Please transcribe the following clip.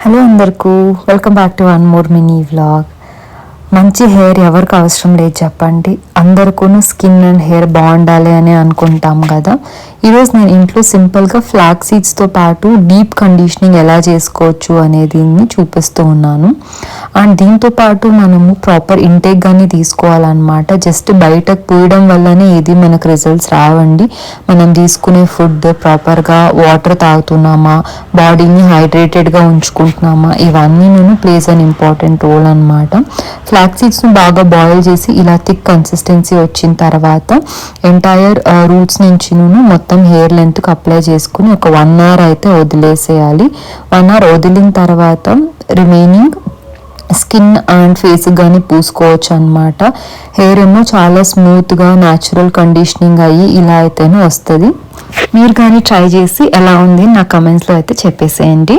Hello అందరికీ, welcome back to one more mini vlog. మంచి hair ఎవరికి అవసరం లేదు చెప్పండి. అందరికీ స్కిన్ అండ్ హెయిర్ బాగుండాలి అని అనుకుంటాం కదా. ఈరోజు నేను ఇంట్లో సింపుల్గా ఫ్లాక్ సీడ్స్తో పాటు డీప్ కండిషనింగ్ ఎలా చేసుకోవచ్చు అనేది చూపిస్తూ ఉన్నాను. అండ్ దీంతో పాటు మనము ప్రాపర్ ఇంటేక్ కానీ తీసుకోవాలన్నమాట. జస్ట్ బయటకు పూయడం వల్లనే ఏది మనకు రిజల్ట్స్ రావండి. మనం తీసుకునే ఫుడ్ ప్రాపర్గా వాటర్ తాగుతున్నామా, బాడీని హైడ్రేటెడ్గా ఉంచుకుంటున్నామా, ఇవన్నీ ప్లేస్ అన్ ఇంపార్టెంట్ రోల్ అనమాట. ఫ్లాక్ సీడ్స్ను బాగా బాయిల్ చేసి ఇలా థిక్ కన్సిస్టెన్సీ వచ్చిన తర్వాత ఎంటైర్ రూట్స్ నుంచి మొత్తం హెయిర్ లెంత్కి అప్లై చేసుకుని ఒక 1 hour అయితే వదిలేసేయాలి. 1 hour వదిలిన తర్వాత రిమైనింగ్ స్కిన్ అండ్ ఫేస్ కానీ పూసుకోవచ్చు అనమాట. హెయిర్ ఏమో చాలా స్మూత్గా న్యాచురల్ కండిషనింగ్ అయ్యి ఇలా అయితేనే వస్తుంది. మీరు కానీ ట్రై చేసి ఎలా ఉంది నా కమెంట్స్లో అయితే చెప్పేసేయండి.